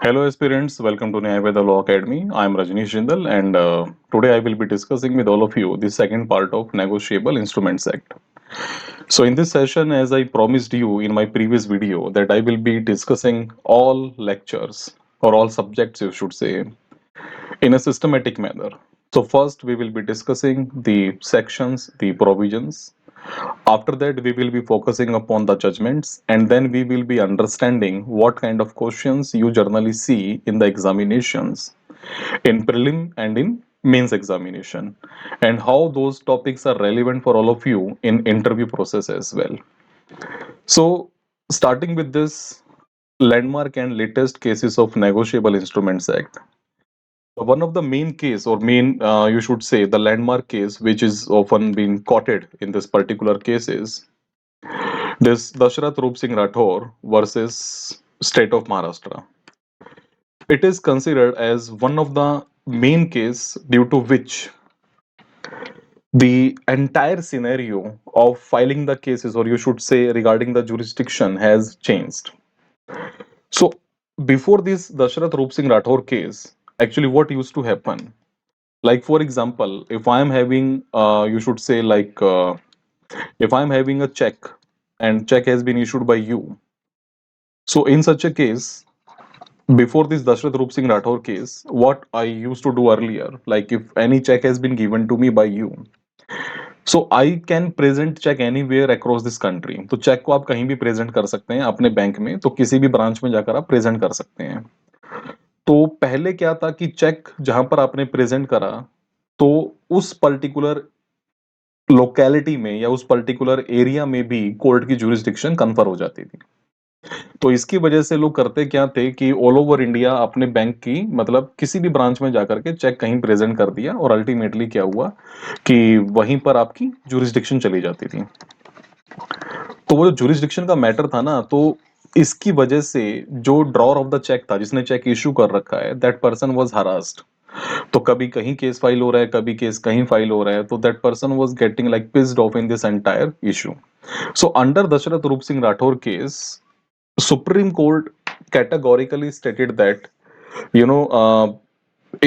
Hello aspirants, welcome to Nyayaveda Law Academy. I am Rajneesh Jindal and today I will be discussing with all of you the second part of Negotiable Instruments Act. So in this session, as I promised you in my previous video, that I will be discussing all lectures or all subjects you should say in a systematic manner. So first we will be discussing the sections, the provisions. After that, we will be focusing upon the judgments and then we will be understanding what kind of questions you generally see in the examinations, in prelim and in mains examination, and how those topics are relevant for all of you in interview process as well. So, starting with this landmark and latest cases of Negotiable Instruments Act. One of the main case or main, you should say, the landmark case, which is often been quoted in this particular case is this Dashrath Roop Singh Rathore versus State of Maharashtra. It is considered as one of the main case due to which the entire scenario of filing the cases, or you should say regarding the jurisdiction, has changed. So before this Dashrath Roop Singh Rathore case, actually what used to happen? Like for example, if I am having, you should say if I am having a check and check has been issued by you. So in such a case, before this Dashrath Roop Singh Rathore case, what I used to do earlier, like if any check has been given to me by you, so I can present check anywhere across this country. तो check को आप कहीं भी present कर सकते हैं अपने bank में, तो किसी भी ब्रांच में जाकर आप प्रेजेंट कर सकते हैं. तो पहले क्या था कि चेक जहां पर आपने प्रेजेंट करा, तो उस पर्टिकुलर लोकेलिटी में या उस पर्टिकुलर एरिया में भी कोर्ट की जुरिस्डिक्शन कन्फर हो जाती थी. तो इसकी वजह से लोग करते क्या थे कि ऑल ओवर इंडिया अपने बैंक की मतलब किसी भी ब्रांच में जाकर के चेक कहीं प्रेजेंट कर दिया और अल्टीमेटली क्या हुआ कि वहीं पर आपकी जुरिस्डिक्शन चली जाती थी. तो वो जो जुरिस्डिक्शन का मैटर था ना, तो इसकी वजह से जो ड्रॉर ऑफ द चेक था, जिसने चेक इशू कर रखा है, दैट पर्सन वाज हरास्ड. तो कभी कहीं केस फाइल हो रहा है, कभी केस कहीं फाइल हो रहा है, तो that person was getting like pissed off in this entire issue. So under Dashrath Roop Singh Rathore case, Supreme Court categorically stated that, you know,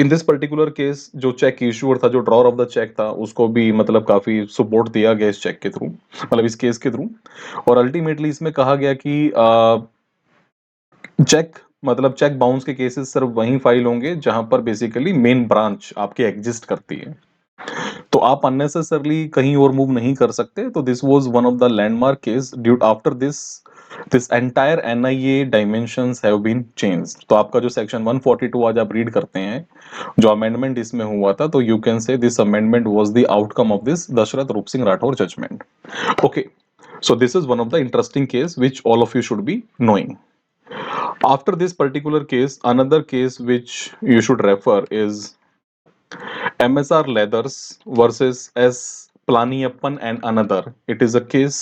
in this particular case, जो चेक इशूअर था, जो ड्रॉर ऑफ द चेक था, उसको भी मतलब काफी support दिया गया इस चेक के थ्रू, मतलब इस केस के थ्रू. और अल्टीमेटली इसमें कहा गया कि चेक मतलब चेक बाउंस के केसेस सिर्फ वहीं फाइल होंगे जहां पर बेसिकली मेन ब्रांच आपकी एग्जिस्ट करती है. तो आप अननेसेसरली कहीं और मूव नहीं कर सकते. तो this was one of the landmark case due after this entire NIA dimensions have been changed. तो आपका जो सेक्शन 142 आज आप रीड करते हैं, जो अमेंडमेंट इसमें हुआ था, तो you can say this amendment was the outcome of this Dashrath Roop Singh Rathore judgement. Okay, so this is one of the interesting case which all of you should be knowing. After this particular case, another case which you should refer is MSR Leathers versus S. Planiyappan and another. It is a case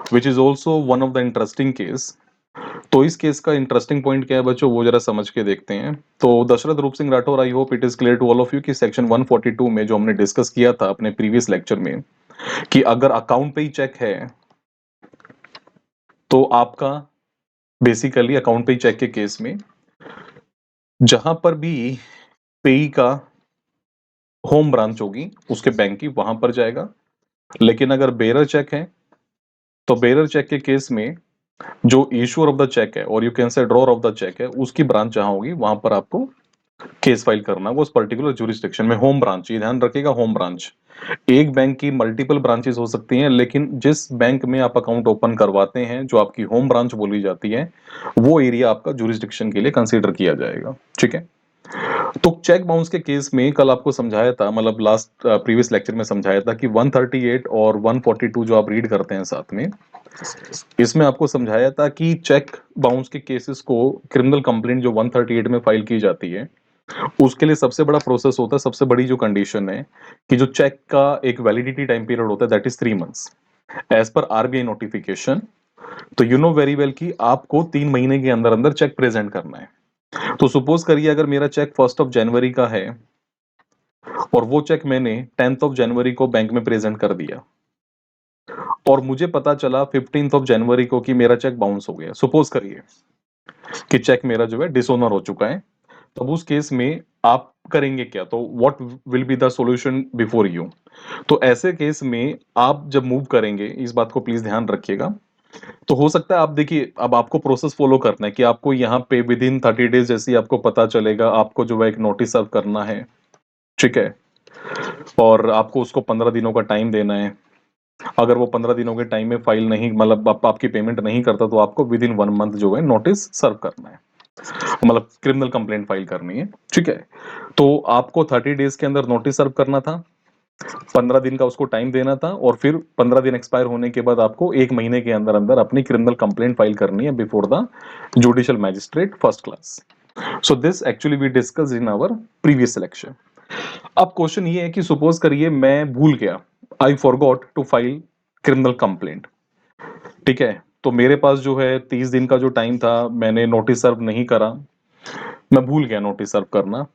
which is also one of the interesting case. तो इस case का interesting point क्या है बच्चों, वो जरा समझ के देखते हैं. तो Dashrath Roop Singh Rathore, I hope it is clear to all of you कि सेक्शन 142 में जो हमने डिस्कस किया था अपने प्रीवियस लेक्चर में, कि अगर अकाउंट पे ही चेक है तो आपका बेसिकली अकाउंट पे ही चेक के केस में जहां पर भी पेई का होम ब्रांच होगी उसके बैंक की, वहां पर जाएगा. लेकिन अगर बेरर चेक है तो बेरर चेक के केस में जो इशूअर ऑफ द चेक है और you can say drawer of the cheque है, उसकी ब्रांच जहां होगी वहां पर आपको केस फाइल करना, वो उस पर्टिकुलर जुरिस्डिक्शन में. होम ब्रांच, ये ध्यान रखिएगा, होम ब्रांच. एक बैंक की मल्टीपल ब्रांचेस हो सकती हैं, लेकिन जिस बैंक में आप अकाउंट ओपन करवाते हैं, जो आपकी होम ब्रांच बोली जाती है, वो एरिया आपका जुरिस्डिक्शन के लिए कंसीडर किया जाएगा. ठीक है. तो चेक बाउंस के केस में कल आपको समझाया था, मतलब लास्ट प्रीवियस लेक्चर में समझाया था कि 138 और 142 जो आप रीड करते हैं साथ में, इसमें आपको समझाया था कि चेक बाउंस के केसेस को क्रिमिनल कंप्लेंट जो 138 में फाइल की जाती है, उसके लिए सबसे बड़ा प्रोसेस होता है, सबसे बड़ी जो कंडीशन है कि जो चेक का एक वैलिडिटी टाइम पीरियड होता है, that is 3 months as per RBI notification. तो यू नो वेरी वेल कि आपको 3 महीने के अंदर अंदर चेक प्रेजेंट करना है. तो सपोज करिए अगर मेरा चेक 1 जनवरी का है और वो चेक मैंने 10 जनवरी को बैंक में प्रेजेंट कर दिया और मुझे पता चला 15 जनवरी को कि मेरा चेक बाउंस हो गया, सपोज करिए. कि चेक मेरा जो है डिसऑनर हो चुका है, तब उस केस में आप करेंगे क्या? तो what will be the solution before you? तो ऐसे केस में आप जब मूव करेंगे, इस बात को प्लीज ध्यान रखिएगा। तो हो सकता है आप देखिए, अब आपको प्रोसेस फॉलो करना है कि आपको यहाँ पे विद इन 30 डेज जैसे ही आपको पता चलेगा, आपको जो है एक नोटिस सर्व करना है, ठीक है? और आपको उसको 15 दिनों का टाइम देना है। अगर वो 15 दिनों के टाइम में फाइल नहीं, मतलब आपकी पेमेंट नहीं करता, तो आपको विद इन 1 मंथ जो है नोटिस सर्व करना है, मतलब क्रिमिनल कंप्लेंट फाइल करनी है, ठीक है? तो आपको 30 डेज के अंदर नोटिस सर्व करना था, 15 दिन का उसको टाइम देना था, और फिर 15 दिन एक्सपायर होने के बाद आपको 1 महीने के अंदर अंदर अपनी क्रिमिनल कंप्लेंट फाइल करनी है before the judicial magistrate first class. So this actually we discuss in our previous selection. अब क्वेश्चन ये है कि सपोज करिए मैं भूल गया, I forgot to file criminal complaint, ठीक है? तो मेरे पास जो है 30 दिन का जो टाइम था, मैंने नोटिस सर्व नहीं करा, मैं भूल गया नोटिस सर्व करना।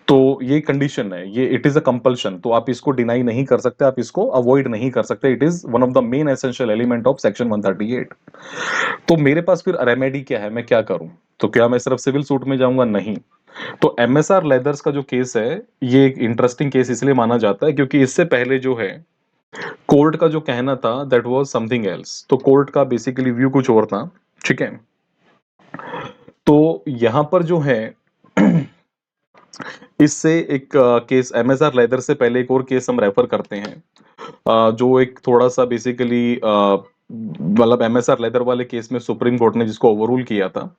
तो ये कंडीशन है, ये इट इज अ कंपल्शन, तो आप इसको डिनाई नहीं कर सकते, आप इसको अवॉइड नहीं कर सकते। It is one of the main essential element of section 138। तो मेरे पास फिर रेमेडी क्या है, मैं क्या करूं? तो क्या मैं सिर्फ सिविल सूट में जाऊंगा? नहीं। तो एमएसआर लेदर्स का जो केस है, ये एक इंटरेस्टिंग केस इसलिए माना जाता है क्योंकि इससे पहले जो है कोर्ट का जो कहना था दैट वाज समथिंग एल्स। तो कोर्ट का बेसिकली व्यू कुछ और था, ठीक है? तो यहां पर जो है इससे एक केस एमएसआर लेदर से पहले एक और केस हम रेफर करते हैं, जो एक थोड़ा सा बेसिकली मतलब एमएसआर लेदर वाले केस में सुप्रीम कोर्ट ने जिसको ओवररूल किया था।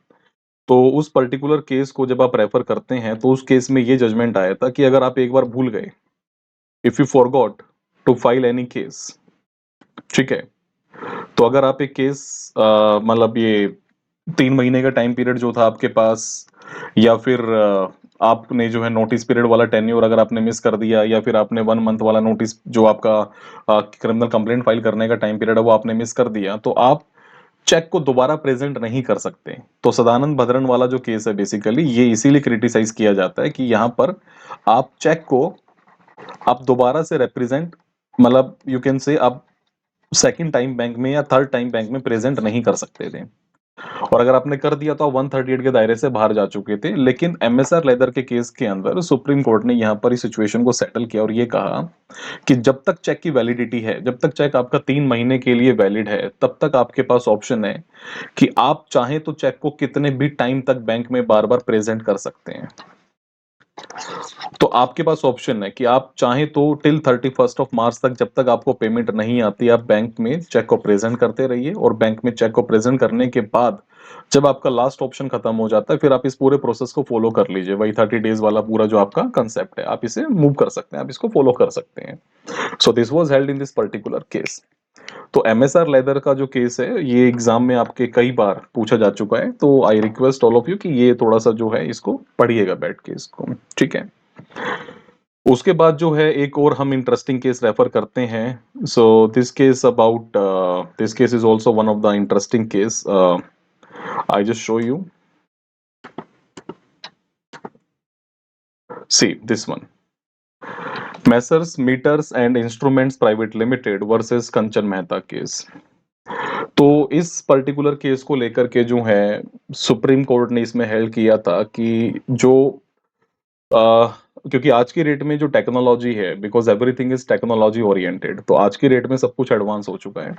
तो उस पर्टिकुलर केस को जब आप रेफर करते हैं, तो उस केस में ये जजमेंट आया था कि अगर आप एक बार भूल गए, if you forgot to file any case, ठीक है? तो अगर आप एक केस मतलब ये 3 महीने का टाइम पीरियड जो था आपके पास, या फिर आपने जो है नोटिस पीरियड वाला टेन्योर अगर आपने मिस कर दिया, या फिर आपने 1 मंथ वाला नोटिस जो आपका क्रिमिनल कंप्लेंट फाइल करने का टाइम पीरियड है वो आपने मिस कर दिया, तो आप चेक को दोबारा प्रेजेंट नहीं कर सकते। तो सदानंद भद्रन वाला जो केस है बेसिकली ये इसीलिए क्रिटिसाइज किया जाता है कि यहाँ पर आप चेक को आप दोबारा से रिप्रेजेंट, मतलब यू कैन से आप सेकंड टाइम बैंक में या थर्ड टाइम बैंक में प्रेजेंट नहीं कर सकते थे। और अगर आपने कर दिया तो आप 138 के दायरे से बाहर जा चुके थे। लेकिन एमएसआर लेदर के केस के अंदर सुप्रीम कोर्ट ने यहाँ पर इस सिचुएशन को सेटल किया और ये कहा कि जब तक चेक की वैलिडिटी है, जब तक चेक आपका 3 महीने के लिए वैलिड है, तब तक आपके पास ऑप्शन है कि आप चाहें तो चेक को कितने भी टाइम तक बैंक में बार बार प्रेजेंट कर सकते हैं। तो आपके पास ऑप्शन है कि आप चाहें तो टिल 31 मार्च तक, जब तक आपको पेमेंट नहीं आती, आप बैंक में चेक को प्रेजेंट करते रहिए, और बैंक में चेक को प्रेजेंट करने के बाद जब आपका लास्ट ऑप्शन खत्म हो जाता है, फिर आप इस पूरे प्रोसेस को फॉलो कर लीजिए। वही 30 डेज वाला पूरा जो आपका कंसेप्ट है, आप इसे मूव कर सकते हैं, आप इसको फॉलो कर सकते हैं। So this was held in this particular case. तो एमएसआर लेदर का जो केस है ये एग्जाम में आपके कई बार पूछा जा चुका है, तो I request all of you कि ये थोड़ा सा जो है इसको पढ़िएगा बैठ के इसको, ठीक है? उसके बाद जो है एक और हम इंटरेस्टिंग केस रेफर करते हैं। So this case about this case is also one of the interesting case. I just show you, see this one, messrs meters and instruments private limited versus Kanchan Mehta case. तो इस particular case को लेकर के जो है supreme court ने इसमें held किया था कि जो क्योंकि आज की डेट में जो टेक्नोलॉजी है, because everything is technology oriented, तो आज की डेट में सब कुछ एडवांस हो चुका है।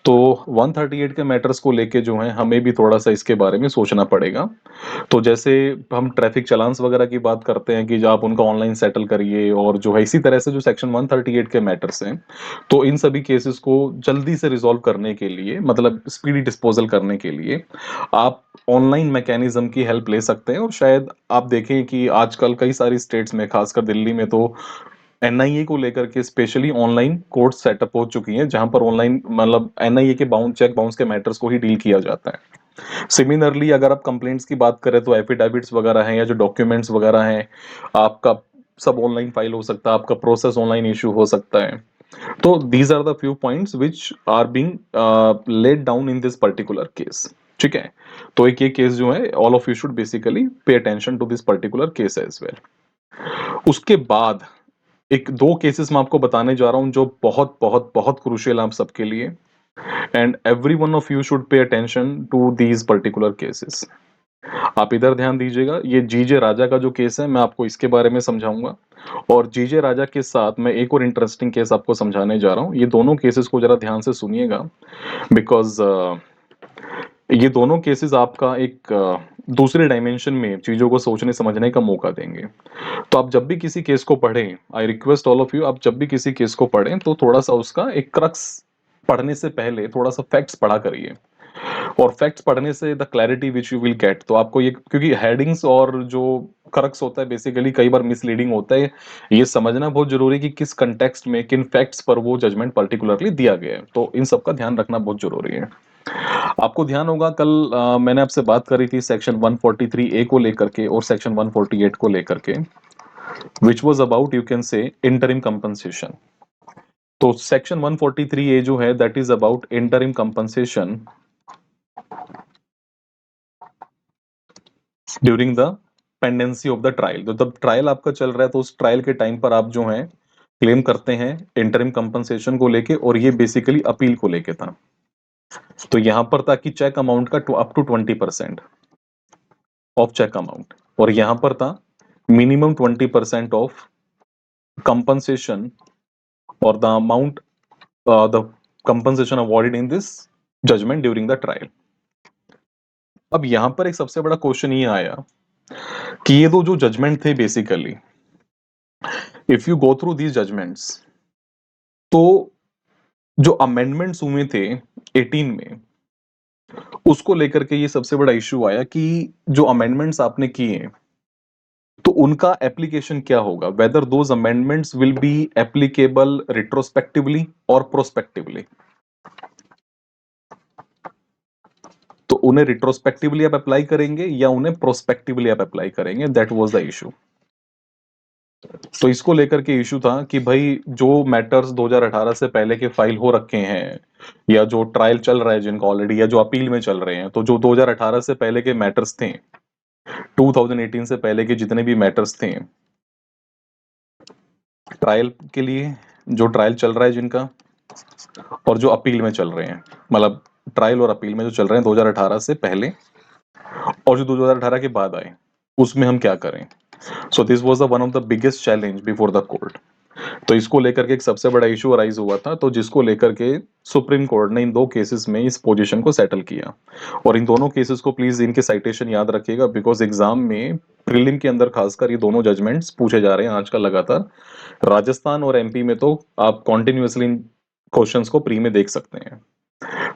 तो 138 के मैटर्स को लेके जो है हमें भी थोड़ा सा इसके बारे में सोचना पड़ेगा। तो जैसे हम ट्रैफिक चालान्स वगैरह की बात करते हैं कि जो आप उनका ऑनलाइन सेटल करिए, और जो है इसी तरह से जो सेक्शन 138 के मैटर्स हैं, तो इन सभी केसेस को जल्दी से रिजॉल्व करने के लिए, मतलब स्पीडी डिस्पोजल करने के लिए, आप ऑनलाइन मैकेनिज्म की हेल्प ले सकते हैं। और शायद आप देखें कि आजकल कई सारी स्टेट्स में, खासकर दिल्ली में, तो एनआईए को लेकर के स्पेशली ऑनलाइन कोर्ट सेटअप हो चुकी हैं, जहां पर ऑनलाइन मतलब एनआईए के बाउंस, चेक बाउंस के मैटर्स को ही डील किया जाता है। सिमिलरली अगर आप कंप्लेंट्स की बात करें, तो एफिडेविट्स वगैरह हैं या जो डॉक्यूमेंट्स वगैरह हैं, आपका सब ऑनलाइन फाइल हो सकता है, आपका प्रोसेस ऑनलाइन इशू हो सकता है। तो these are the few points which are being laid down in this particular case, ठीक है? तो एक ये केस जो है, all of you should basically pay attention to this particular case as well. उसके बाद एक दो केसेस मैं आपको बताने जा रहा हूं जो बहुत बहुत बहुत क्रूशियल है आप सबके लिए, and every one of you should pay attention to these particular cases. आप इधर ध्यान दीजिएगा, ये जीजे राजा का जो केस है मैं आपको इसके बारे में समझाऊंगा, और जीजे राजा के साथ मैं एक और इंटरेस्टिंग केस आपको समझाने जा रहा हूँ। ये दोनों केसेस को जरा ध्यान से सुनिएगा, बिकॉज ये दोनों केसेस आपका एक दूसरे डायमेंशन में चीजों को सोचने समझने का मौका देंगे। तो आप जब भी किसी केस को पढ़ें, I request all of you, आप जब भी किसी केस को पढ़ें तो थोड़ा सा उसका एक क्रक्स पढ़ने से पहले थोड़ा सा फैक्ट्स पढ़ा करिए, और फैक्ट्स पढ़ने से the clarity which you will get, तो आपको ये, क्योंकि हेडिंग्स और जो क्रक्स होता है बेसिकली कई बार मिसलीडिंग होता है, ये समझना बहुत जरूरी है कि किस कंटेक्स्ट में किन फैक्ट्स पर वो जजमेंट पर्टिकुलरली दिया गया है, तो इन सब का ध्यान रखना बहुत जरूरी है। आपको ध्यान होगा कल मैंने आपसे बात करी थी सेक्शन 143 ए को लेकर के और सेक्शन 148 को लेकर के, which was about you can से इंटरिम कंपनसेशन। तो सेक्शन 143 ए जो है that is about interim compensation during the pendency of the trial. तो जब ट्रायल आपका चल रहा है तो उस ट्रायल के टाइम पर आप जो है क्लेम करते हैं इंटरिम कंपनसेशन को लेके, और ये बेसिकली अपील को लेके था। तो यहां पर था कि चेक अमाउंट का up to 20% of cheque amount, और यहां पर था मिनिमम 20% ऑफ कंपनसेशन और the amount the compensation awarded in this judgment during the trial. अब यहां पर एक सबसे बड़ा क्वेश्चन ये आया कि ये दो जो जजमेंट थे basically, if you go through these judgments, तो जो अमेंडमेंट्स हुए थे 18 में, उसको लेकर के ये सबसे बड़ा इश्यू आया कि जो अमेंडमेंट्स आपने किए तो उनका एप्लीकेशन क्या होगा, whether those amendments will be applicable retrospectively और प्रोस्पेक्टिवली। तो उन्हें रिट्रोस्पेक्टिवली आप अप्लाई करेंगे या उन्हें प्रोस्पेक्टिवली आप अप्लाई करेंगे, दैट वाज द इशू। तो इसको लेकर के इशू था कि भाई जो मैटर्स 2018 से पहले के फाइल हो रखे हैं, या जो ट्रायल चल रहा है जिनका ऑलरेडी, या जो अपील में चल रहे हैं, तो जो 2018 से पहले के मैटर्स थे, 2018 से पहले के जितने भी मैटर्स थे ट्रायल के लिए, जो ट्रायल चल रहा है जिनका, और जो अपील में चल रहे हैं, मतलब ट्रायल और अपील में जो चल रहे हैं 2018 से पहले और जो 2018 के बाद आए, उसमें हम क्या करें। सो this was the one of the biggest challenge before the court. तो इसको लेकर के एक सबसे बड़ा इशू अराइज हुआ था, तो जिसको लेकर के सुप्रीम कोर्ट ने इन दो केसेस में इस पोजीशन को सेटल किया। और इन दोनों केसेस को प्लीज इनके साइटेशन याद रखिएगा, बिकॉज एग्जाम में प्रीलिम के अंदर खासकर ये दोनों जजमेंट्स पूछे जा रहे हैं आजकल लगातार। राजस्थान और एमपी में तो आप कॉन्टिन्यूसली इन क्वेश्चंस को प्री में देख सकते हैं।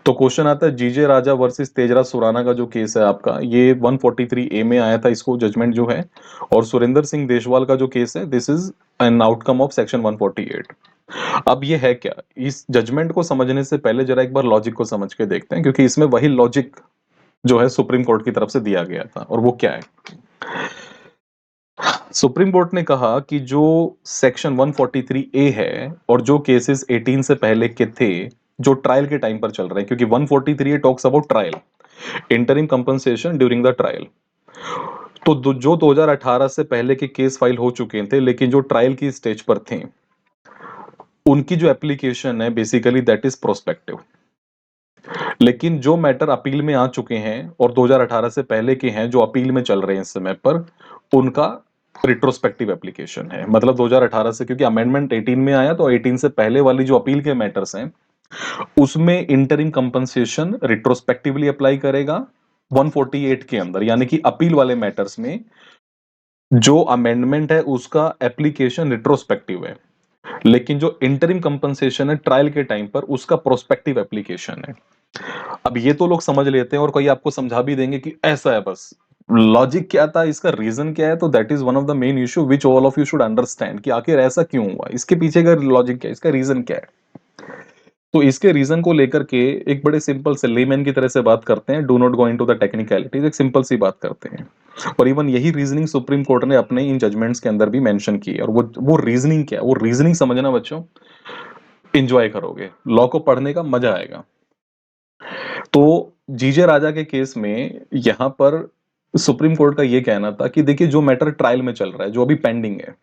तो क्वेश्चन आता है जीजे राजा वर्सेस तेजराज सुराना का जो केस है आपका, ये 143 ए में आया था इसको जजमेंट जो है, और सुरेंद्र सिंह देशवाल का जो केस है this is an outcome of section 148। अब ये है क्या, इस जजमेंट को समझने से पहले जरा एक बार लॉजिक को समझ के देखते हैं, क्योंकि इसमें वही लॉजिक जो है सुप्रीम कोर्ट की तरफ से दिया गया था, और वो क्या है। सुप्रीम कोर्ट ने कहा कि जो सेक्शन 143 ए है और जो केसेस 18 से पहले के थे जो ट्रायल के टाइम पर चल रहे हैं, क्योंकि 143 A talks about trial, interim compensation during the trial. तो जो 2018 से पहले के केस फाइल हो चुके थे लेकिन जो ट्रायल की स्टेज पर थे, उनकी जो एप्लीकेशन है बेसिकली दैट इज प्रोस्पेक्टिव। लेकिन जो मैटर अपील में आ चुके हैं और 2018 से पहले के हैं जो अपील में चल रहे हैं इस समय पर, उनका रिट्रोस्पेक्टिव एप्लीकेशन है। मतलब 2018 से, क्योंकि अमेंडमेंट 18 में आया, तो 18 से पहले वाली जो अपील के मैटर्स हैं उसमें इंटरिम कंपनसेशन रिट्रोस्पेक्टिवली अप्लाई करेगा 148 के अंदर, यानी कि अपील वाले मैटर्स में जो अमेंडमेंट है उसका एप्लीकेशन रिट्रोस्पेक्टिव है, लेकिन जो इंटरिम कंपनसेशन है ट्रायल के टाइम पर उसका प्रोस्पेक्टिव एप्लीकेशन है। अब ये तो लोग समझ लेते हैं और कोई आपको समझा भी देंगे कि ऐसा है, बस लॉजिक क्या था, इसका रीजन क्या है, तो that is one of the main issue which all of you should understand कि आखिर ऐसा क्यों हुआ, इसके पीछे का लॉजिक क्या है, इसका रीजन क्या है। तो इसके रीजन को लेकर के एक बड़े सिंपल से लेमैन की तरह से बात करते हैं, do not go into the technicalities, एक सिंपल सी बात करते हैं। और इवन यही रीजनिंग सुप्रीम कोर्ट ने अपने इन जजमेंट्स के अंदर भी मेंशन की है, और वो रीजनिंग क्या है, वो रीजनिंग समझना बच्चों, इंजॉय करोगे, लॉ को पढ़ने का मजा आएगा। तो जीजे राजा के केस में यहां पर सुप्रीम कोर्ट का यह कहना था कि देखिए जो मैटर ट्रायल में चल रहा है, जो अभी पेंडिंग है,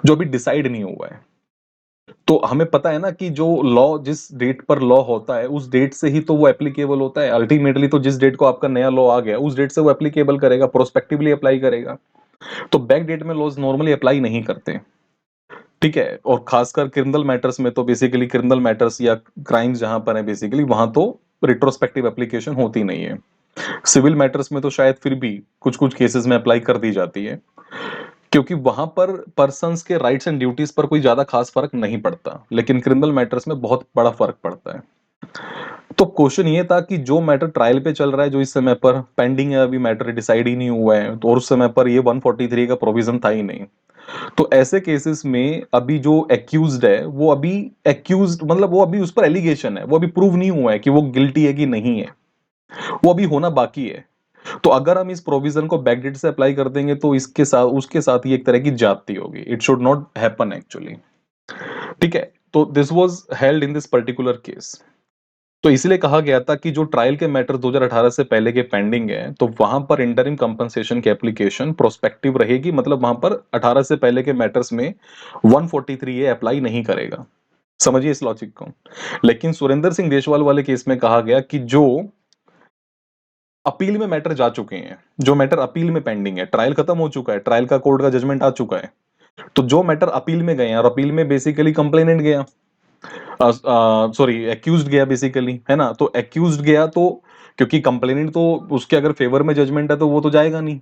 जो अभी डिसाइड नहीं हुआ है, तो हमें पता है ना कि जो लॉ जिस डेट पर लॉ होता है उस डेट से ही तो वो एप्लीकेबल होता है अल्टीमेटली। तो जिस डेट को आपका नया लॉ आ गया उस डेट से वो एप्लीकेबल करेगा, प्रोस्पेक्टिवली अप्लाई करेगा। तो बैक डेट में लॉज नॉर्मली अप्लाई नहीं करते, ठीक है। और खासकर क्रिमिनल मैटर्स में तो बेसिकली क्रिमिनल मैटर्स या क्राइम्स जहां पर है बेसिकली वहां तो रिट्रोस्पेक्टिव एप्लीकेशन होती नहीं है। सिविल मैटर्स में तो शायद फिर भी कुछ कुछ केसेस में अप्लाई कर दी जाती है, क्योंकि वहां पर पर्सन्स के राइट्स एंड ड्यूटीज पर कोई ज्यादा खास फर्क नहीं पड़ता, लेकिन क्रिमिनल मैटर्स में बहुत बड़ा फर्क पड़ता है। तो क्वेश्चन ये था कि जो मैटर ट्रायल पे चल रहा है, जो इस समय पर पेंडिंग है, अभी मैटर डिसाइड ही नहीं हुआ है, तो और उस समय पर ये 143 का प्रोविजन था ही नहीं। तो ऐसे केसेस में अभी जो एक्यूज्ड है वो अभी एक्यूज्ड मतलब वो अभी उस पर एलिगेशन है, वो अभी प्रूव नहीं हुआ है कि वो गिल्टी है कि नहीं है, वो अभी होना बाकी है। तो अगर हम इस प्रोविजन को बैकडेट से अप्लाई कर देंगे तो इसके साथ उसके साथ ही एक तरह की जाती होगी। It should not happen actually, ठीक है। तो this was held in this particular case. तो इसलिए कहा गया था कि जो ट्रायल के मैटर 2018 से पहले के पेंडिंग है, तो वहां पर इंटरिम कंपनसेशन की एप्लीकेशन प्रोस्पेक्टिव रहेगी, मतलब वहां पर 18 से पहले के मैटर्स में 143 ए अप्लाई नहीं करेगा। समझिए इस लॉजिक को। लेकिन सुरेंद्र सिंह देशवाल वाले केस में कहा गया कि जो अपील में मैटर जा चुके हैं, जो मैटर अपील में पेंडिंग है, ट्रायल खत्म हो चुका है, ट्रायल का कोर्ट का जजमेंट आ चुका है, तो जो मैटर अपील में गए हैं, और अपील में बेसिकली कंप्लेनेंट गया, सॉरी एक्यूज्ड गया बेसिकली, है ना। तो एक्यूज्ड गया तो क्योंकि कंप्लेनेंट तो उसके अगर फेवर में जजमेंट है तो वो तो जाएगा नहीं,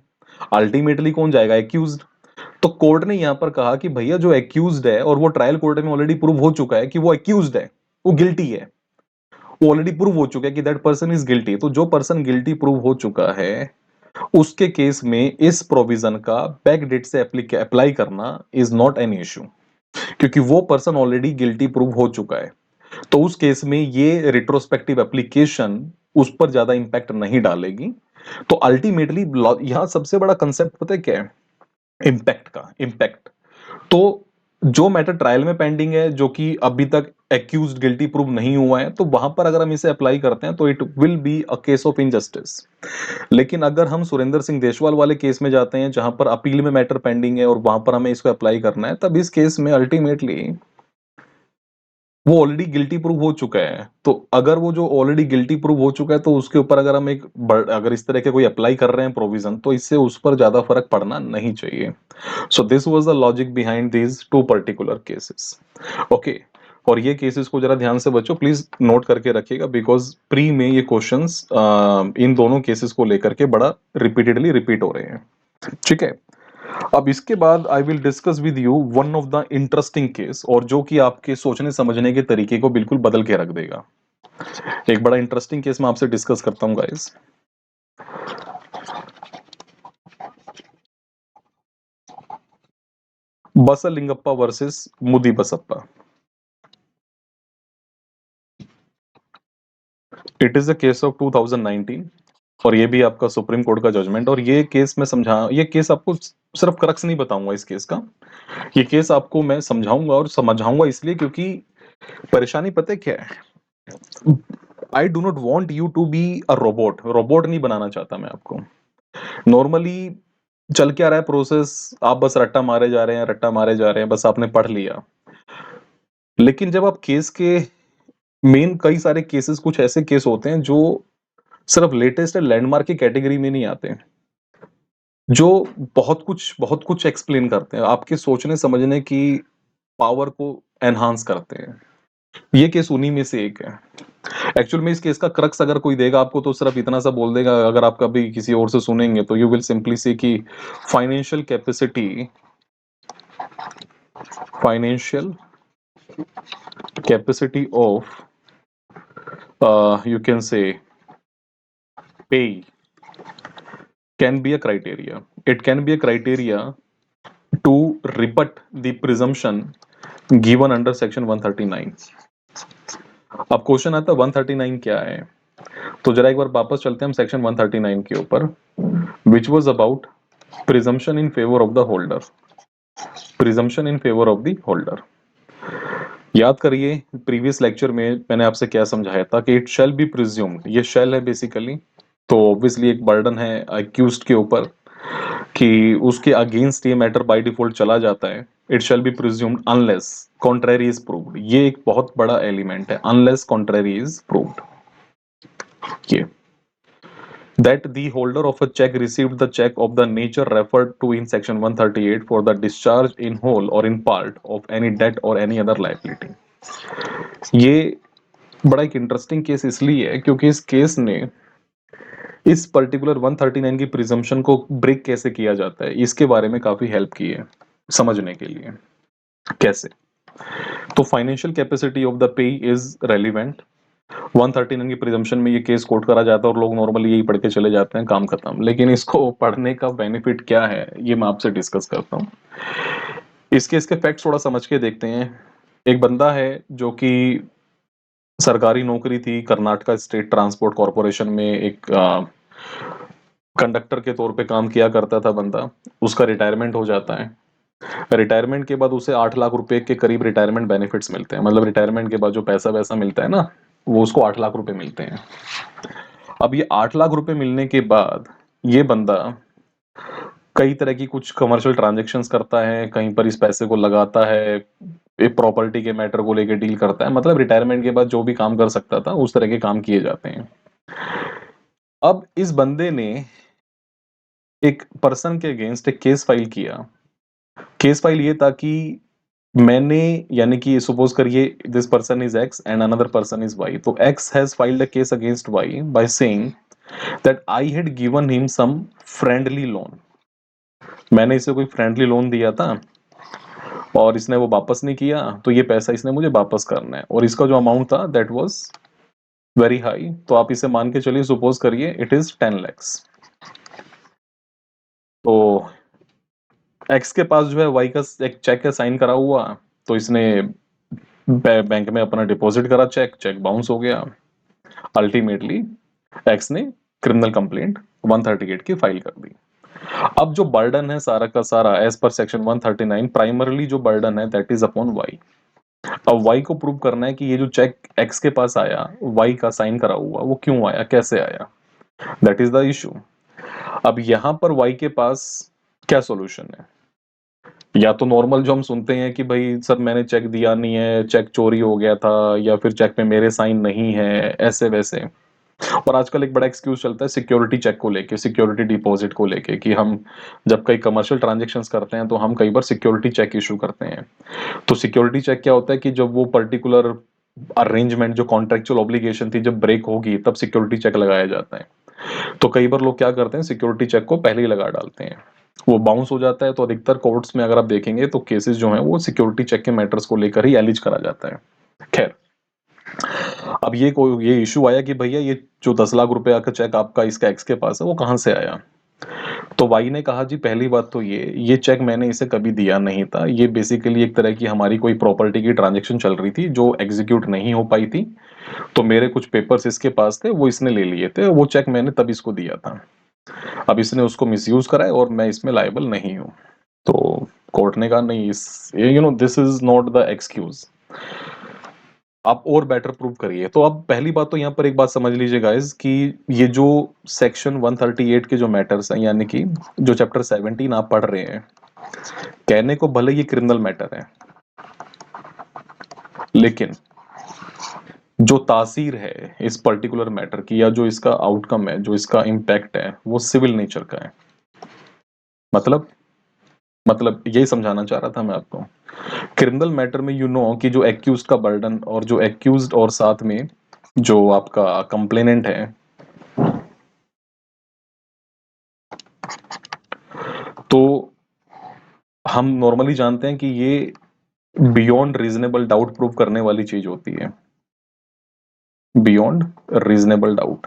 अल्टीमेटली कौन जाएगा, एक्यूज्ड। तो कोर्ट ने यहां पर कहा कि भैया जो एक्यूज्ड है, और वो ट्रायल कोर्ट में ऑलरेडी प्रूव हो चुका है कि वो एक्यूज्ड है, वो गिल्टी है, वो ऑलरेडी प्रूव हो चुका है कि दैट पर्सन इज गिल्टी। तो जो पर्सन गिल्टी प्रूव हो चुका है उसके केस में इस प्रोविजन का बैक डेट से अप्लाई करना इज नॉट एन इश्यू, क्योंकि वो पर्सन ऑलरेडी गिल्टी प्रूव हो चुका है। तो उस केस में ये रिट्रोस्पेक्टिव एप्लीकेशन उस पर ज्यादा इंपैक्ट नहीं डालेगी। तो अल्टीमेटली यहां सबसे बड़ा कंसेप्ट पता है क्या है, इम्पैक्ट का इम्पैक्ट। तो जो मैटर ट्रायल में पेंडिंग है, जो कि अभी तक एक्यूज्ड गिल्टी प्रूव नहीं हुआ है, तो वहां पर अगर हम इसे अप्लाई करते हैं तो it will be a case of injustice. लेकिन अगर हम सुरेंद्र सिंह देशवाल वाले केस में जाते हैं जहां पर अपील में मैटर पेंडिंग है और वहां पर हमें इसको अप्लाई करना है, तब इस केस में अल्टीमेटली वो ऑलरेडी गिल्टी प्रूव हो चुका है। तो अगर वो जो ऑलरेडी गिल्टी प्रूव हो चुका है तो उसके ऊपर अगर हम अगर इस तरह के कोई अप्लाई कर रहे हैं प्रोविजन, तो इससे उस पर ज्यादा फर्क पड़ना नहीं चाहिए। सो this was the logic behind these two particular cases. Okay, और ये केसेस को जरा ध्यान से बच्चों प्लीज नोट करके रखिएगा, बिकॉज प्री में ये क्वेश्चंस इन दोनों केसेस को लेकर के बड़ा रिपीटेडली रिपीट हो रहे हैं, ठीक है। अब इसके बाद I will discuss with you one of the interesting case, और जो कि आपके सोचने समझने के तरीके को बिल्कुल बदल के रख देगा। एक बड़ा इंटरेस्टिंग केस मैं आपसे डिस्कस करता हूं गाइस। बसलिंगप्पा वर्सेस मुदी Basappa. It is a case of 2019, और ये भी आपका सुप्रीम कोर्ट का जजमेंट। और ये केस मैं समझा, ये केस आपको सिर्फ क्रक्स नहीं बताऊंगा इस केस का, ये केस आपको मैं समझाऊंगा और समझाऊंगा इसलिए क्योंकि परेशानी पता है क्या है, I do not want you to be a robot. Robot नहीं बनाना चाहता मैं आपको। नॉर्मली चल क्या रहा है प्रोसेस, आप बस रट्टा मारे जा रहे हैं, रट्टा मारे जा रहे हैं, बस आपने पढ़ लिया। लेकिन जब आप केस के मेन कई सारे केसेस, कुछ ऐसे केस होते हैं जो सिर्फ लेटेस्ट है लैंडमार्क की कैटेगरी में नहीं आते, जो बहुत कुछ एक्सप्लेन करते हैं, आपके सोचने समझने की पावर को एनहांस करते हैं। ये केस उन्हीं में से एक है। एक्चुअल में इस केस का क्रक्स अगर कोई देगा आपको तो सिर्फ इतना सा बोल देगा, अगर आप कभी किसी और से सुनेंगे तो यू विल सिंपली से कि financial capacity, financial capacity of you can say pay can be a criteria. It can be a criteria to rebut the presumption given under section 139. अब क्वेश्चन आता है 139 क्या है, तो जरा एक बार वापस चलते हैं हम सेक्शन 139 के ऊपर, which was about presumption in favour of the holder. Presumption in favour of the holder, याद करिए प्रीवियस लेक्चर में मैंने आपसे क्या समझाया था कि इट शैल बी प्रिज्यूम्ड, ये शैल है बेसिकली, तो ऑब्वियसली एक बर्डन है अक्यूज्ड के ऊपर कि उसके अगेंस्ट ये मैटर बाय डिफॉल्ट चला जाता है। It shall be presumed unless contrary is proved. ये एक बहुत बड़ा एलिमेंट है, अनलेस कॉन्ट्रेरी इज प्रूव्ड। ये that the holder of a check received the check of the nature referred to in section 138 for the discharge in whole or in part of any debt or any other liability। ये बड़ा एक interesting case इसलिए है क्योंकि इस case ने इस particular 139 की प्रिजम्पशन को ब्रेक कैसे किया जाता है इसके बारे में काफी हेल्प की है समझने के लिए। कैसे? तो financial capacity of the pay is relevant. 139 की प्रिजम्पशन में ये केस कोट करा जाता है और लोग नॉर्मली यही पढ़ के चले जाते हैं, काम खत्म। लेकिन इसको पढ़ने का बेनिफिट क्या है ये मैं आपसे डिस्कस करता हूँ। इसके फैक्ट्स थोड़ा समझ के देखते हैं। एक बंदा है जो कि सरकारी नौकरी थी, कर्नाटका स्टेट ट्रांसपोर्ट कॉरपोरेशन में एक कंडक्टर के तौर पे काम किया करता था बंदा। उसका रिटायरमेंट हो जाता है। रिटायरमेंट के बाद उसे 8 लाख रुपए के करीब रिटायरमेंट बेनिफिट्स मिलते हैं। मतलब रिटायरमेंट के बाद जो पैसा वैसा मिलता है ना, वो उसको 8 लाख रुपए मिलते हैं। अब ये 8 लाख रुपए मिलने के बाद ये बंदा कई तरह की कुछ कमर्शियल ट्रांजेक्शन्स करता है, कहीं पर इस पैसे को लगाता है, एक प्रॉपर्टी के मैटर को लेकर डील करता है। मतलब रिटायरमेंट के बाद जो भी काम कर सकता था उस तरह के काम किए जाते हैं। अब इस बंदे ने एक पर्सन के अगेंस्ट एक केस फाइल किया। केस फाइल ये था कि मैंने, यानी कि सपोज करिए this person is X and another person is Y, तो X has filed a case against Y by saying that I had given him some friendly loan. मैंने इसे कोई फ्रेंडली लोन दिया था और इसने वो वापस नहीं किया, तो ये पैसा इसने मुझे वापस करना है और इसका जो अमाउंट था दैट वाज वेरी हाई। तो आप इसे मान के चलिए, सपोज करिए इट इज 10 lakhs। तो एक्स के पास जो है वाई का एक चेक है साइन करा हुआ, तो इसने बैंक में अपना डिपॉजिट करा, चेक चेक बाउंस हो गया। अल्टीमेटली एक्स ने क्रिमिनल कंप्लेंट 138 की फाइल कर दी। अब जो बर्डन है सारा का सारा एज पर सेक्शन 139, प्राइमरली जो बर्डन है दैट इज अपॉन वाई। अब वाई को प्रूव करना है कि ये जो चेक एक्स के पास आया, वाई का साइन करा हुआ, वो क्यों आया, कैसे आया, दैट इज द इशू। अब यहां पर वाई के पास क्या सॉल्यूशन है? या तो नॉर्मल जो हम सुनते हैं कि भाई सर मैंने चेक दिया नहीं है, चेक चोरी हो गया था, या फिर चेक में मेरे साइन नहीं है, ऐसे वैसे। और आजकल एक बड़ा एक्सक्यूज चलता है सिक्योरिटी चेक को लेके, सिक्योरिटी डिपॉजिट को लेके, कि हम जब कई कमर्शियल ट्रांजेक्शन्स करते हैं तो हम कई बार सिक्योरिटी चेक इशू करते हैं। तो सिक्योरिटी चेक क्या होता है कि जब वो पर्टिकुलर अरेंजमेंट जो कॉन्ट्रेक्चुअल ऑब्लिगेशन थी जब ब्रेक होगी तब सिक्योरिटी चेक लगाया जाता है। तो कई बार लोग क्या करते हैं, सिक्योरिटी चेक को पहले ही लगा डालते हैं, वो बाउंस हो जाता है। तो अधिकतर कोर्ट्स में अगर आप देखेंगे तो केसेस जो हैं वो सिक्योरिटी चेक के मैटर्स को लेकर ही एलिज करा जाता है। खैर, अब ये इशू आया कि भैया ये जो 10 लाख रुपए का चेक आपका इसका एक्स के पास है वो कहाँ से आया? तो वाई ने कहा जी पहली बात तो ये चेक मैंने इसे कभी दिया नहीं था। ये बेसिकली एक तरह की हमारी कोई प्रॉपर्टी की ट्रांजैक्शन चल रही थी जो एग्जीक्यूट नहीं हो पाई थी, तो मेरे कुछ पेपर्स इसके पास थे, वो इसने ले लिए थे, वो चेक मैंने तब इसको दिया था। अब इसने उसको मिसयूज करा है और मैं इसमें लायबल नहीं हूँ। तो कोर्ट ने कहा नहीं, इस this is not the excuse, आप और बेटर प्रूव करिए। तो अब पहली बात तो यहाँ पर एक बात समझ लीजिए गाइस कि ये जो सेक्शन 138 के जो मैटर्स हैं, यानी कि जो चैप्टर 17 आप पढ़ रहे हैं, कहने को भले ये क्रिमिनल मैटर है, लेकिन जो तासीर है इस पर्टिकुलर मैटर की, या जो इसका आउटकम है, जो इसका इम्पैक्ट है, वो सिविल नेचर का है। मतलब यही समझाना चाह रहा था मैं आपको। क्रिमिनल मैटर में कि जो एक्यूज का बर्डन और जो एक्यूज और साथ में जो आपका कंप्लेनेंट है, तो हम नॉर्मली जानते हैं कि ये बियॉन्ड रीजनेबल डाउट प्रूव करने वाली चीज होती है, बियॉन्ड रीजनेबल डाउट।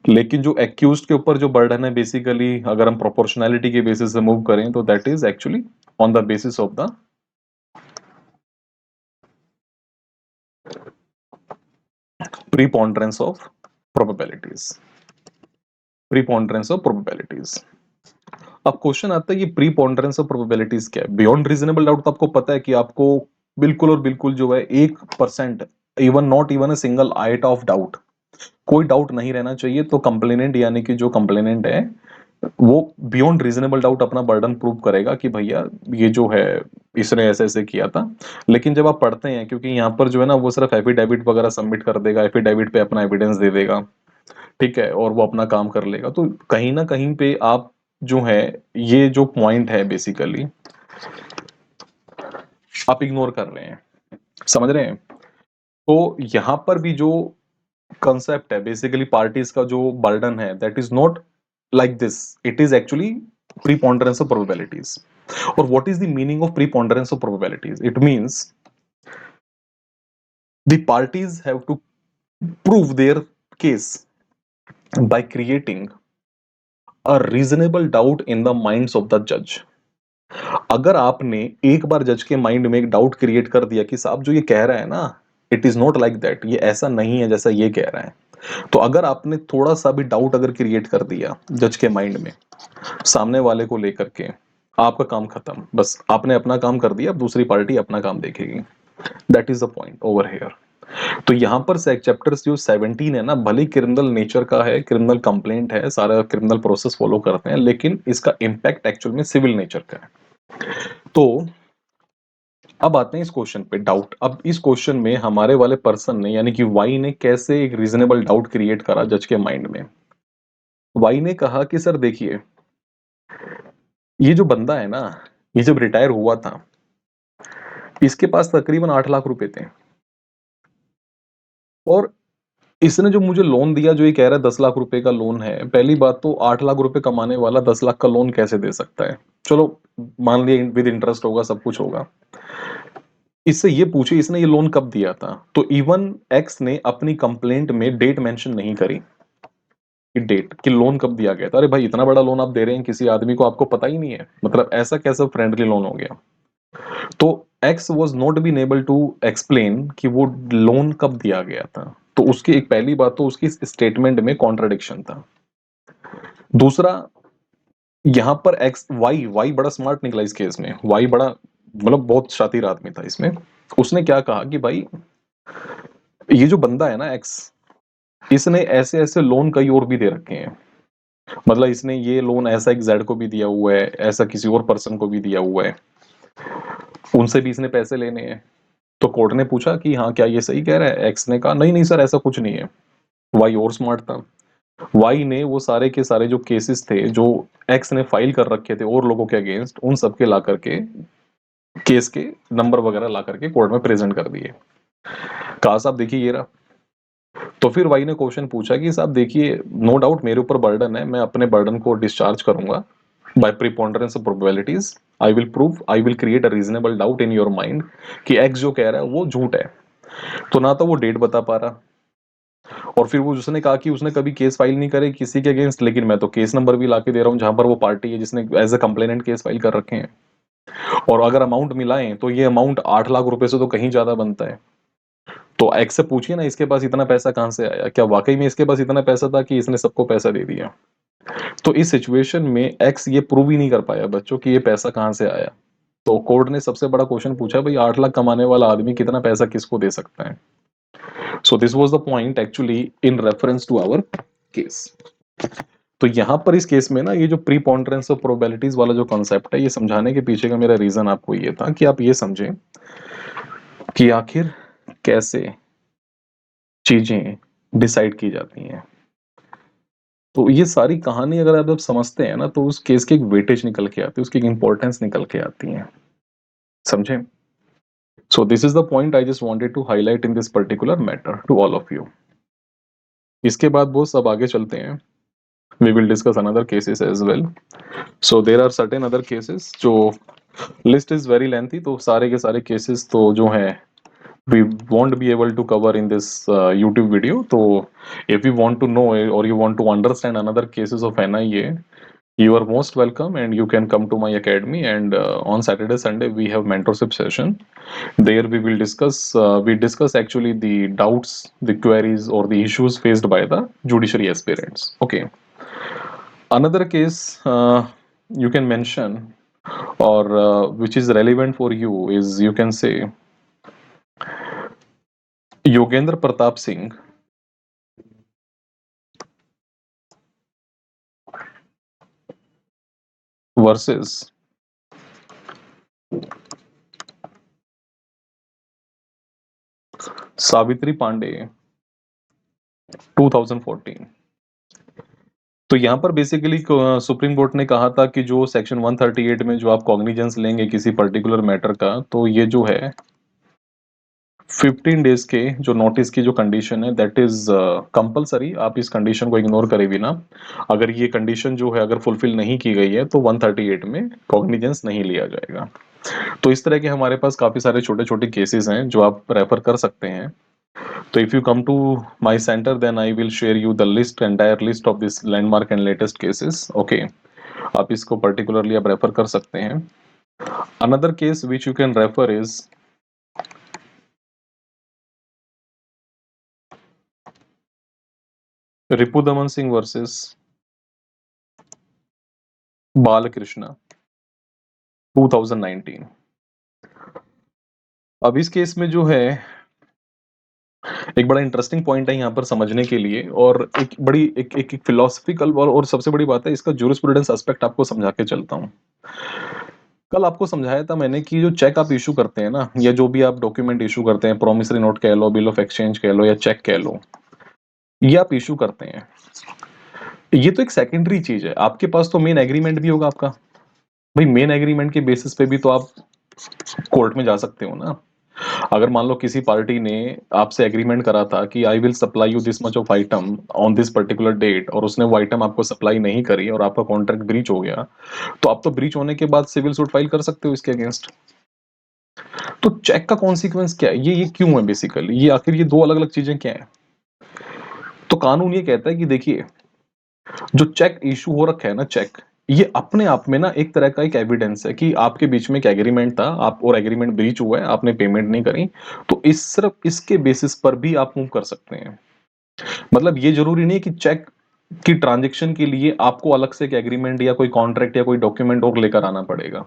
लेकिन जो एक्यूज के ऊपर जो बर्डन है, बेसिकली अगर हम प्रोपोर्शनैलिटी के बेसिस से मूव करें तो that is actually on the basis of the preponderance of probabilities, preponderance of probabilities. अब क्वेश्चन आता है कि प्रीपोंडरेंस ऑफ प्रोबेबिलिटीज क्या है? बियॉन्ड रीजनेबल डाउट तो आपको पता है कि आपको बिल्कुल और बिल्कुल जो है 1%, even not even a single iota of doubt, कोई डाउट नहीं रहना चाहिए। तो कंप्लेनेंट यानी कि जो कंप्लेनेंट है वो बियॉन्ड रीजनेबल डाउट अपना बर्डन प्रूव करेगा कि भैया ये जो है इसने ऐसे ऐसे किया था। लेकिन जब आप पढ़ते हैं, क्योंकि यहाँ पर जो है ना वो सिर्फ एफिडेविट वगैरह सबमिट कर देगा, एफिडेविट पे अपना एविडेंस दे देगा, ठीक है, और वो अपना काम कर लेगा, तो कहीं ना कहीं पे आप जो है ये जो पॉइंट है बेसिकली आप इग्नोर कर रहे हैं, समझ रहे हैं। तो यहाँ पर भी जो कंसेप्ट है बेसिकली पार्टीज का जो बर्डन है that is not like this, it is actually preponderance of probabilities. और what is the meaning of preponderance of probabilities? It means the parties have to prove their case by creating a reasonable doubt in the minds of the judge। अगर आपने एक बार जज के mind में एक doubt create कर दिया कि साहब जो ये कह रहा है ना, it is not like that, ये ऐसा नहीं है जैसा ये कह रहा है, तो अगर आपने थोड़ा सा भी डाउट अगर क्रिएट कर दिया जज के माइंड में सामने वाले को लेकर के, आपका काम खत्म। बस आपने अपना काम कर दिया, अब दूसरी पार्टी अपना काम देखेगी। That is the point over here. तो यहाँ पर चैप्टर जो 17 है ना, भले क्रिमिनल नेचर का है, क्रिमिनल कंप्लेंट है, सारा क्रिमिनल प्रोसेस फॉलो करते हैं, लेकिन इसका इम्पैक्ट एक्चुअल में सिविल नेचर का है। तो अब आते हैं इस क्वेश्चन पे, डाउट। अब इस क्वेश्चन में हमारे वाले पर्सन ने यानी कि वाई ने कैसे एक रीजनेबल डाउट क्रिएट करा जज के माइंड में। वाई ने कहा कि सर देखिए, ये जो बंदा है ना, ये जब रिटायर हुआ था इसके पास तकरीबन 8 लाख रुपए थे, और इसने जो मुझे लोन दिया, जो ये कह रहा है 10 लाख रुपए का लोन है, पहली बात तो 8 लाख रुपए कमाने वाला 10 लाख का लोन कैसे दे सकता है? चलो मान लिया विद इंटरेस्ट होगा, सब कुछ होगा। इससे ये पूछे इसने ये लोन कब दिया था, तो इवन एक्स ने अपनी कंप्लेंट में डेट मेंशन नहीं करी कि डेट कि लोन कब दिया गया था। अरे भाई इतना बड़ा लोन आप दे रहे हैं किसी आदमी को, आपको पता ही नहीं है, मतलब ऐसा कैसा फ्रेंडली लोन हो गया? तो X was not been able to explain कि वो लोन कब दिया गया था। तो उसकी एक पहली बात तो उसकी स्टेटमेंट में कॉन्ट्रडिक्शन था। दूसरा, यहां पर एक्स वाई वाई बड़ा स्मार्ट निकला इस केस में, वाई बड़ा मतलब बहुत शातिर आदमी था इसमें। उसने क्या कहा कि भाई ये जो बंदा है ना एक्स, इसने ऐसे ऐसे लोन कई और भी दे रखे हैं, मतलब इसने ये लोन ऐसा एक जेड को भी दिया हुआ है, ऐसा किसी और पर्सन को भी दिया हुआ है, उनसे भी इसने पैसे लेने हैं। तो कोर्ट ने पूछा कि हाँ क्या ये सही कह रहा है? एक्स ने कहा नहीं नहीं सर ऐसा कुछ नहीं है। वाई और स्मार्ट था, वाई ने वो सारे के सारे जो केसेस थे जो एक्स ने फाइल कर रखे थे और लोगों के अगेंस्ट, उन सबके ला करके केस के नंबर वगैरह ला करके कोर्ट में प्रेजेंट कर दिए। कहा साहब देखिए ये रहा। तो फिर वाई ने क्वेश्चन पूछा कि साहब देखिए नो डाउट मेरे ऊपर बर्डन है, मैं अपने बर्डन को डिस्चार्ज करूंगा by preponderance of probabilities. I will prove, I will create a reasonable doubt in your mind कि एक्स जो कह रहा है वो झूठ है। तो ना तो वो डेट बता पा रहा, और फिर वो उसने कहा कि उसने कभी केस फाइल नहीं करे किसी के अगेंस्ट, लेकिन मैं तो केस नंबर भी लाके दे रहा हूँ जहां पर वो पार्टी है जिसने as a complainant case file कर रखे हैं। और अगर अमाउंट मिलाएं तो ये अमाउंट 8 लाख रुपए से तो कहीं ज्यादा बनता है। तो एक्स से पूछिए ना इसके पास इतना पैसा कहां से आया, क्या वाकई में इसके पास इतना पैसा था कि इसने सबको पैसा दे दिया? तो इस सिचुएशन में एक्स ये प्रूव ही नहीं कर पाया बच्चों कि ये पैसा कहां से आया। तो कोर्ट ने सबसे बड़ा क्वेश्चन पूछा, भाई 8 लाख कमाने वाला आदमी कितना पैसा किसको दे सकता है? So this was the point actually in reference to our case. तो यहां पर इस केस में ना ये जो प्रीपोंडरेंस ऑफ प्रोबेबिलिटीज वाला जो कॉन्सेप्ट है, ये समझाने के पीछे का मेरा रीजन आपको ये था कि आप ये समझें कि आखिर कैसे चीजें डिसाइड की जाती हैं। तो ये सारी कहानी अगर आप समझते हैं ना, तो उस केस की एक वेटेज निकल के आती है, उसकी एक इंपॉर्टेंस निकल के आती है, समझे? So this is the point I just wanted to highlight in this particular matter to all of you. इसके बाद वो सब आगे चलते हैं, we will discuss another cases as well. So there are certain other cases, जो list is very lengthy, तो सारे के सारे केसेस तो जो हैं we won't be able to cover in this YouTube video. So if you want to know or you want to understand another cases of NIA, you are most welcome and you can come to my academy. And on Saturday Sunday we have mentorship session. There we will discuss we discuss actually the doubts, the queries or the issues faced by the judiciary aspirants. Okay, another case you can mention, or which is relevant for you, is you can say Yogendra Pratap Singh. Versus Savitri Pandey 2014। तो यहाँ पर basically supreme court ने कहा था कि जो section 138 में जो आप कॉग्निजेंस लेंगे किसी पर्टिकुलर मैटर का, तो ये जो है 15 डेज के जो नोटिस की जो कंडीशन है दैट इज कंपलसरी। आप इस कंडीशन को इग्नोर करें बिना, अगर ये कंडीशन जो है अगर फुलफिल नहीं की गई है तो 138 में कॉग्निजेंस नहीं लिया जाएगा। तो इस तरह के हमारे पास काफी सारे छोटे छोटे केसेस हैं जो आप रेफर कर सकते हैं। तो if you come to my center, then I will share you the entire list of this landmark and latest cases. Okay, आप इसको particularly आप रेफर कर सकते हैं। Another case which you can refer is Ripudaman Singh versus Balkrishna 2019। अब इस case में जो है एक बड़ा इंटरेस्टिंग पॉइंट है यहाँ पर समझने के लिए, और एक बड़ी एक फिलोसफिकल और सबसे बड़ी बात है इसका जूरिस्प्रूडेंस एस्पेक्ट आपको समझा के चलता हूँ। कल आपको समझाया था मैंने कि जो चेक आप इशू करते हैं ना, या जो भी आप डॉक्यूमेंट इशू करते हैं, प्रोमिसरी नोट कह लो, बिल ऑफ एक्सचेंज कह लो, या चेक कह लो, ये आप इशू करते हैं, ये तो एक सेकेंडरी चीज है। आपके पास तो मेन एग्रीमेंट भी होगा आपका। भाई मेन एग्रीमेंट के बेसिस पे भी तो आप कोर्ट में जा सकते हो ना। अगर मान लो किसी पार्टी ने आपसे एग्रीमेंट करा था कि I will supply you this much of item on this particular date, और उसने वो आइटम आपको सप्लाई नहीं करी और आपका कॉन्ट्रैक्ट ब्रीच हो गया, तो आप तो ब्रीच होने के बाद सिविल सूट फाइल कर सकते हो इसके अगेंस्ट। तो चेक का कॉन्सिक्वेंस क्या है, ये क्यों है बेसिकली, ये आखिर ये दो अलग अलग चीजें क्या है। तो कानून ये कहता है कि देखिए जो चेक इशू हो रखा है ना, चेक ये अपने आप में ना एक तरह का एक एविडेंस है कि आपके बीच में एक एग्रीमेंट था, आप और एग्रीमेंट ब्रीच हुआ है, आपने पेमेंट नहीं करी। तो इस सिर्फ इसके बेसिस पर भी आप मूव कर सकते हैं। मतलब ये जरूरी नहीं कि चेक की ट्रांजेक्शन के लिए आपको अलग से एक एग्रीमेंट या कोई कॉन्ट्रैक्ट या कोई डॉक्यूमेंट और लेकर आना पड़ेगा।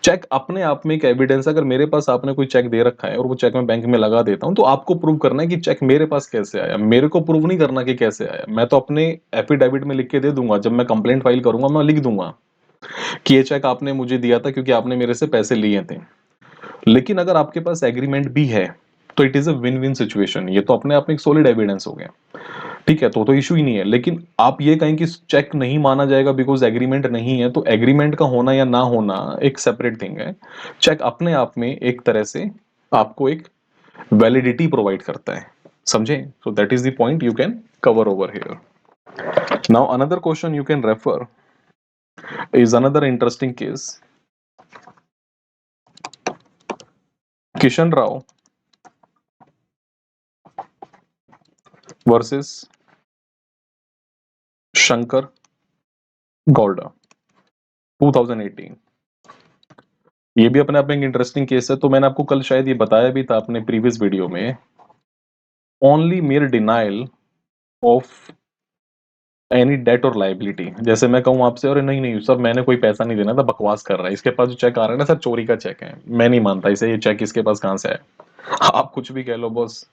चेक अपने आप में एक एविडेंस है। अगर मेरे पास आपने कोई चेक दे रखा है और वो चेक मैं बैंक में लगा देता हूं, तो आपको प्रूव करना है कि चेक मेरे पास कैसे आया। मेरे को प्रूव नहीं करना कि कैसे आया, मैं तो अपने एफिडेविट में लिख के दे दूंगा। जब मैं कंप्लेंट फाइल करूंगा मैं लिख दूंगा कि ये चेक आपने मुझे दिया था क्योंकि आपने मेरे से पैसे लिए थे। लेकिन अगर आपके पास एग्रीमेंट भी है तो it is a win win situation, ये तो अपने आप में एक सॉलिड एविडेंस हो गया। ठीक है, तो इशू ही नहीं है। लेकिन आप ये कहें कि चेक नहीं माना जाएगा बिकॉज एग्रीमेंट नहीं है, तो एग्रीमेंट का होना या ना होना एक सेपरेट थिंग है। चेक अपने आप में एक तरह से आपको एक वैलिडिटी प्रोवाइड करता है, समझे। So that is the point you can cover over here. Now another question you can refer is another interesting case, Kishan Rao versus Shankar Gowda 2018। ये भी अपने आप में एक इंटरेस्टिंग केस है। तो मैंने आपको कल शायद ये बताया भी था अपने प्रीवियस वीडियो में, only mere denial of any debt और लाइबिलिटी। जैसे मैं कहूँ आपसे, अरे नहीं नहीं सर मैंने कोई पैसा नहीं देना था, बकवास कर रहा है, इसके पास जो चेक आ रहा है ना सर चोरी का चेक है, मैं नहीं मानता इसे, ये चेक इसके पास कहां से है। आप कुछ भी कह लो बॉस,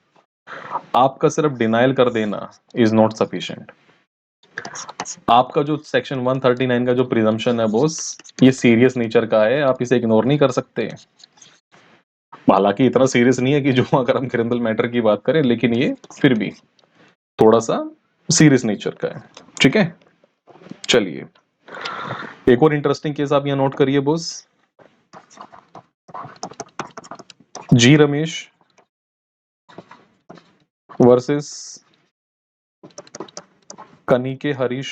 आपका सिर्फ डिनाइल कर देना इज नॉट सफिशिएंट। आपका जो सेक्शन 139 का जो प्रिजम्पशन है बॉस, ये सीरियस नेचर का है, आप इसे इग्नोर नहीं कर सकते। हालांकि इतना सीरियस नहीं है कि जो अगर हम क्रिमिनल मैटर की बात करें, लेकिन ये फिर भी थोड़ा सा सीरियस नेचर का है। ठीक है, चलिए एक और इंटरेस्टिंग केस आप यहां नोट करिए बॉस, जी रमेश वर्सेस कनिके हरीश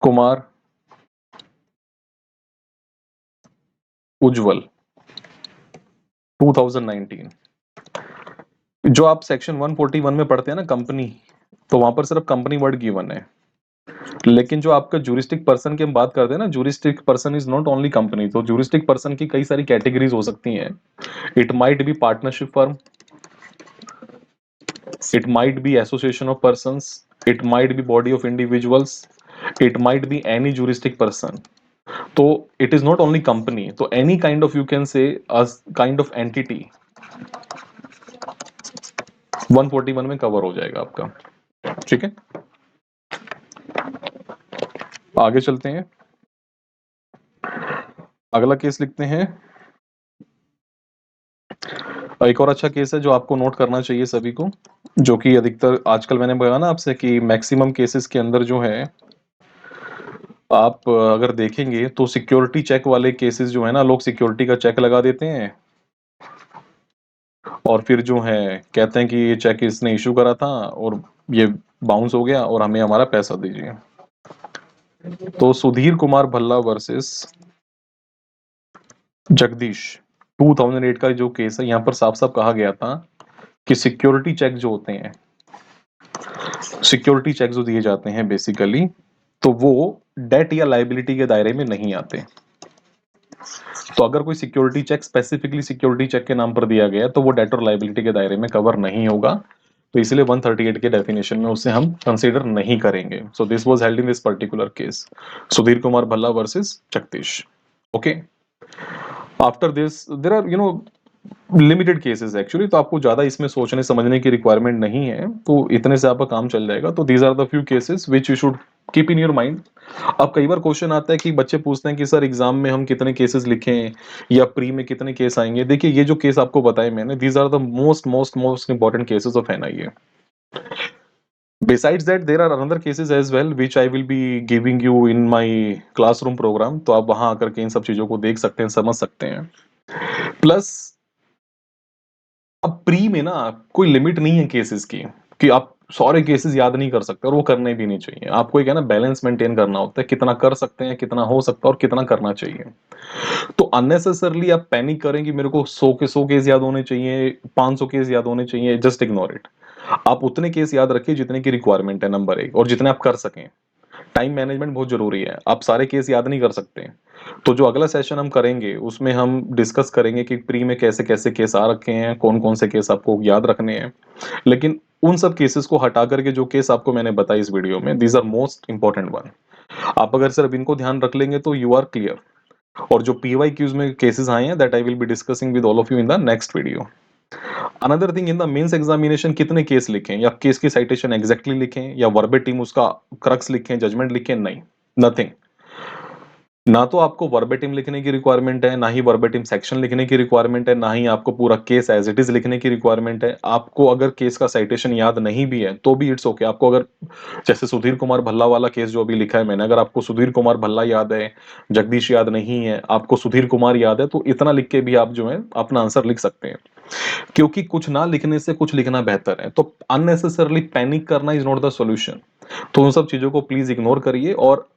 कुमार उज्जवल 2019। जो आप सेक्शन 141 में पढ़ते हैं ना कंपनी, तो वहां पर सिर्फ कंपनी वर्ड गिवन है। लेकिन जो आपका जूरिस्टिक पर्सन की हम बात करते हैं ना, juristic person is not only company. तो जूरिस्टिक पर्सन की कई सारी कैटेगरीज हो सकती हैं। It might be partnership firm, it might be association of persons, it might be body of individuals, it might be any juristic person. तो it is not only company, तो any kind of you can say a kind of entity 141 में cover हो जाएगा आपका। ठीक है, आगे चलते हैं, अगला केस लिखते हैं। एक और अच्छा केस है जो आपको नोट करना चाहिए सभी को, जो कि अधिकतर आजकल मैंने बताया ना आपसे कि मैक्सिमम केसेस के अंदर जो है आप अगर देखेंगे तो सिक्योरिटी चेक वाले केसेस जो है ना, लोग सिक्योरिटी का चेक लगा देते हैं और फिर जो है कहते हैं कि ये चेक इसने इशू करा था और ये बाउंस हो गया और हमें हमारा पैसा दीजिए। तो सुधीर कुमार भल्ला वर्सेस जगदीश 2008 का जो केस है, यहाँ पर साफ साफ कहा गया था कि सिक्योरिटी चेक जो होते हैं, सिक्योरिटी चेक जो दिए जाते हैं बेसिकली, तो वो डेट या लाइबिलिटी के दायरे में नहीं आते। तो अगर कोई security check specifically security check के नाम पर दिया गया तो वो डेट और लाइबिलिटी के दायरे में कवर नहीं होगा, तो इसलिए 138 के डेफिनेशन में उसे हम कंसीडर नहीं करेंगे। So this was held in this particular case, Sudhir Kumar Bhalla versus Jagdish. Okay, after this there are limited cases actually, तो आपको ज्यादा इसमें सोचने समझने की रिक्वायरमेंट नहीं है, तो इतने से आपका काम चल जाएगा। तो these are the few cases which you should keep in your mind. अब कई बार क्वेश्चन आता है कि बच्चे पूछते हैं कि सर एग्जाम में हम कितने केसेस लिखें या प्री में कितने केस आएंगे। देखिए ये जो केस आपको बताए मैंने, these are the most most most important cases of NIA. Besides that, there are another cases as well which I will be giving you in my classroom program, तो आप वहां आकर के इन सब चीजों को देख सकते हैं, समझ सकते हैं। प्लस अब प्री में ना कोई लिमिट नहीं है केसेस की कि आप सारे केसेस याद नहीं कर सकते, और वो करने भी नहीं चाहिए। आपको एक है ना बैलेंस मेंटेन करना होता है, कितना कर सकते हैं, कितना हो सकता है और कितना करना चाहिए। तो अननेसेसरली आप पैनिक करें कि मेरे को 100 केस याद होने चाहिए, 500 केस याद होने चाहिए, जस्ट इग्नोर इट। आप उतने केस याद रखिए जितने की रिक्वायरमेंट है, नंबर एक, और जितने आप कर सकें। टाइम मैनेजमेंट बहुत जरूरी है, आप सारे केस याद नहीं कर सकते। तो जो अगला सेशन हम करेंगे उसमें हम डिस्कस करेंगे कि प्री में कैसे कैसे केस आ रखे हैं, कौन कौन से केस आपको याद रखने हैं। लेकिन उन सब केसेस को हटा करके जो केस आपको मैंने बताया इस वीडियो में, these are most important one. आप अगर सिर्फ इनको ध्यान रख लेंगे तो यू आर क्लियर। और जो पीवाई क्यूज में केसेस आए हैं, that I will be discussing with all of you in the next video. Another thing, in the mains examination कितने केस लिखें, या केस की साइटेशन एग्जैक्टली लिखें, या वर्बेटिम उसका क्रक्स लिखें, जजमेंट लिखें, नहीं, नथिंग। ना तो आपको वर्बेटिम लिखने की रिक्वायरमेंट है, ना ही वर्बेटिम सेक्शन लिखने की रिक्वायरमेंट है, ना ही आपको पूरा केस एज इट इज लिखने की रिक्वायरमेंट है। आपको अगर केस का साइटेशन याद नहीं भी है तो भी इट्स ओके। आपको अगर जैसे सुधीर कुमार भल्ला वाला केस जो अभी लिखा है मैंने, अगर आपको सुधीर कुमार भल्ला याद है, जगदीश याद नहीं है, आपको सुधीर कुमार याद है, तो इतना लिख के भी आप जो है अपना आंसर लिख सकते हैं। क्योंकि कुछ ना लिखने से कुछ लिखना बेहतर है। तो अननेसेसरली पैनिक करना इज नॉट द सॉल्यूशन। तो उन सब चीजों को प्लीज इग्नोर करिए और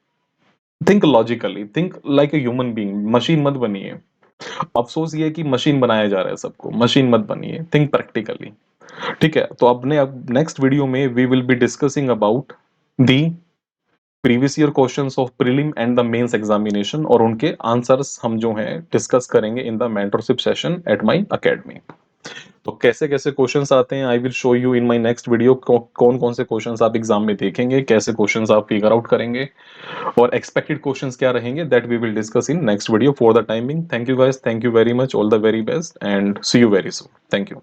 think logically, think like a human being, machine मत बनिए। अफसोस ये है कि मशीन बनाया जा रहा है सबको, मशीन मत बनिए, थिंक प्रैक्टिकली। ठीक है, तो अब नेक्स्ट वीडियो में we will be discussing about the previous year questions of prelim and the mains examination, और उनके आंसर्स हम जो हैं डिस्कस करेंगे in the mentorship session at my academy. तो कैसे कैसे क्वेश्चंस आते हैं, I will show you in my next video. कौन कौन से क्वेश्चंस आप एग्जाम में देखेंगे, कैसे क्वेश्चंस आप फिगर आउट करेंगे, और एक्सपेक्टेड क्वेश्चंस क्या रहेंगे, that we will discuss in next video. For the timing, thank you guys, thank you very much, all the very best and see you very soon. Thank you.